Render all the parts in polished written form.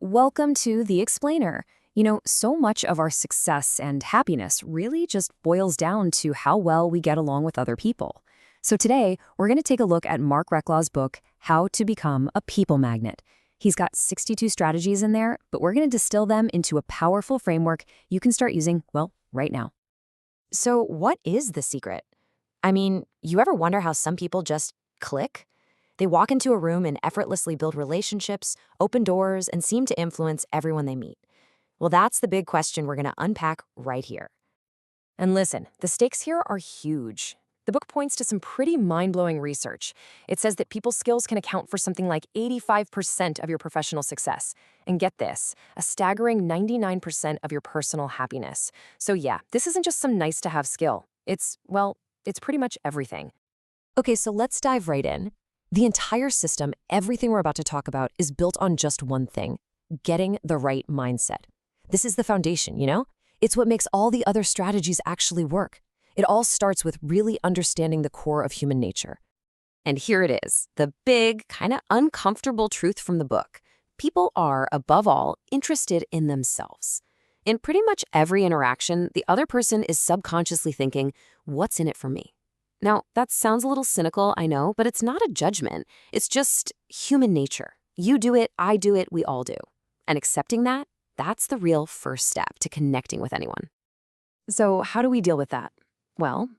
Welcome to The Explainer. So much of our success and happiness really just boils down to how well we get along with other people. So today, we're going to take a look at Marc Reklau's book, How to Become a People Magnet. He's got 62 strategies in there, but we're going to distill them into a powerful framework you can start using, well, right now. So what is the secret? I mean, you ever wonder how some people just click? They walk into a room and effortlessly build relationships, open doors, and seem to influence everyone they meet. Well, that's the big question we're going to unpack right here. And listen, the stakes here are huge. The book points to some pretty mind-blowing research. It says that people's skills can account for something like 85% of your professional success. And get this, a staggering 99% of your personal happiness. So yeah, this isn't just some nice-to-have skill. It's pretty much everything. Okay, so let's dive right in. The entire system, everything we're about to talk about, is built on just one thing: getting the right mindset. This is the foundation, It's what makes all the other strategies actually work. It all starts with really understanding the core of human nature. And here it is, the big, kind of uncomfortable truth from the book. People are, above all, interested in themselves. In pretty much every interaction, the other person is subconsciously thinking, what's in it for me? Now, that sounds a little cynical, I know, but it's not a judgment. It's just human nature. You do it, I do it, we all do. And accepting that, that's the real first step to connecting with anyone. So how do we deal with that? Well,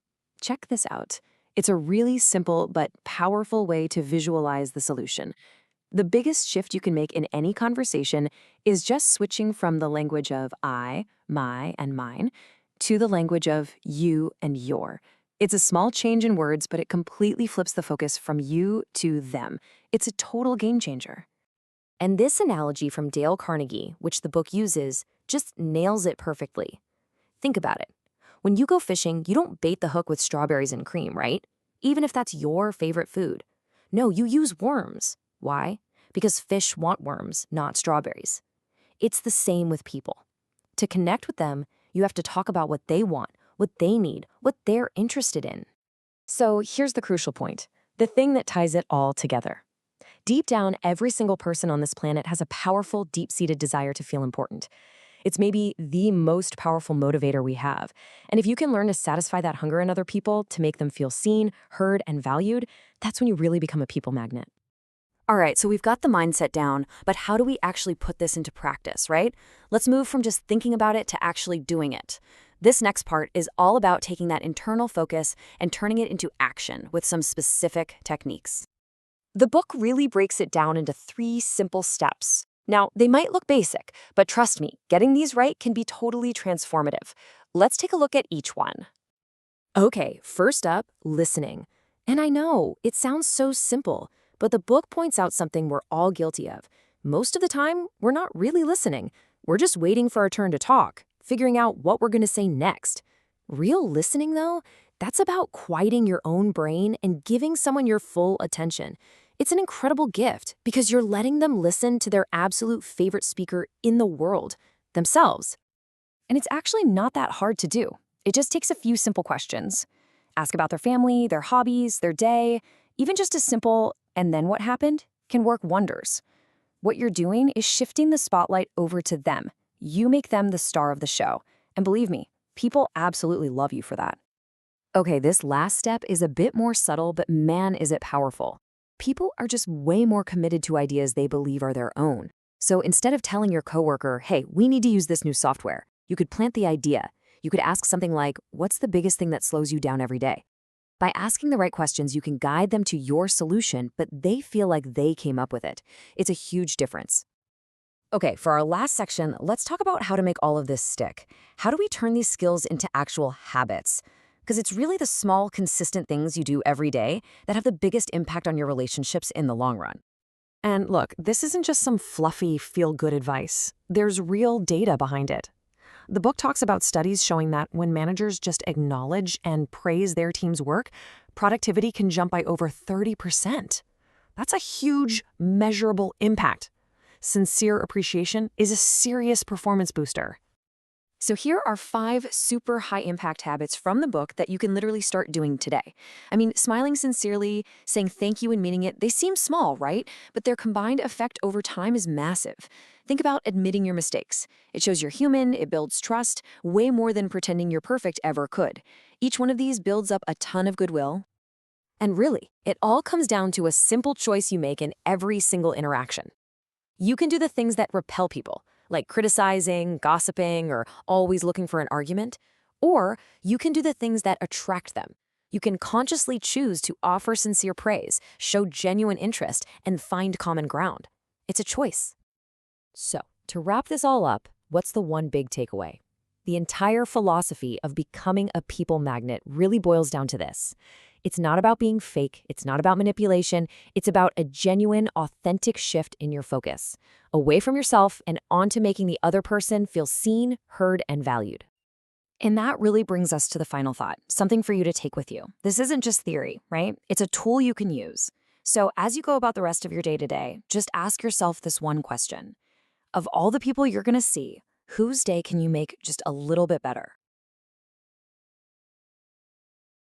check this out. It's a really simple but powerful way to visualize the solution. The biggest shift you can make in any conversation is just switching from the language of I, my, and mine to the language of you and your. It's a small change in words, but it completely flips the focus from you to them. It's a total game changer. And this analogy from Dale Carnegie, which the book uses, just nails it perfectly. Think about it. When you go fishing, you don't bait the hook with strawberries and cream, right? Even if that's your favorite food. No, you use worms. Why? Because fish want worms, not strawberries. It's the same with people. To connect with them, you have to talk about what they want, what they need, what they're interested in. So here's the crucial point, the thing that ties it all together. Deep down, every single person on this planet has a powerful, deep-seated desire to feel important. It's maybe the most powerful motivator we have. And if you can learn to satisfy that hunger in other people, to make them feel seen, heard, and valued, that's when you really become a people magnet. All right, so we've got the mindset down, but how do we actually put this into practice, right? Let's move from just thinking about it to actually doing it. This next part is all about taking that internal focus and turning it into action with some specific techniques. The book really breaks it down into 3 simple steps. Now, they might look basic, but trust me, getting these right can be totally transformative. Let's take a look at each one. Okay, first up, listening. And I know, it sounds so simple, but the book points out something we're all guilty of. Most of the time, we're not really listening. We're just waiting for our turn to talk, figuring out what we're going to say next. Real listening, though, that's about quieting your own brain and giving someone your full attention. It's an incredible gift because you're letting them listen to their absolute favorite speaker in the world, themselves. And it's actually not that hard to do. It just takes a few simple questions. Ask about their family, their hobbies, their day. Even just a simple, "and then what happened?" can work wonders. What you're doing is shifting the spotlight over to them. You make them the star of the show. And believe me, people absolutely love you for that. Okay, this last step is a bit more subtle, but man, is it powerful. People are just way more committed to ideas they believe are their own. So instead of telling your coworker, hey, we need to use this new software, you could plant the idea. You could ask something like, what's the biggest thing that slows you down every day? By asking the right questions, you can guide them to your solution, but they feel like they came up with it. It's a huge difference. Okay, for our last section, let's talk about how to make all of this stick. How do we turn these skills into actual habits? Because it's really the small, consistent things you do every day that have the biggest impact on your relationships in the long run. And look, this isn't just some fluffy, feel-good advice. There's real data behind it. The book talks about studies showing that when managers just acknowledge and praise their team's work, productivity can jump by over 30%. That's a huge, measurable impact. Sincere appreciation is a serious performance booster. So here are 5 super high-impact habits from the book that you can literally start doing today. I mean, smiling sincerely, saying thank you and meaning it, they seem small, right? But their combined effect over time is massive. Think about admitting your mistakes. It shows you're human, it builds trust, way more than pretending you're perfect ever could. Each one of these builds up a ton of goodwill. And really, it all comes down to a simple choice you make in every single interaction. You can do the things that repel people, like criticizing, gossiping, or always looking for an argument. Or you can do the things that attract them. You can consciously choose to offer sincere praise, show genuine interest, and find common ground. It's a choice. So, to wrap this all up, what's the one big takeaway? The entire philosophy of becoming a people magnet really boils down to this. It's not about being fake, it's not about manipulation, it's about a genuine, authentic shift in your focus, away from yourself and onto making the other person feel seen, heard, and valued. And that really brings us to the final thought, something for you to take with you. This isn't just theory, right? It's a tool you can use. So as you go about the rest of your day to day, just ask yourself this one question. Of all the people you're going to see, whose day can you make just a little bit better?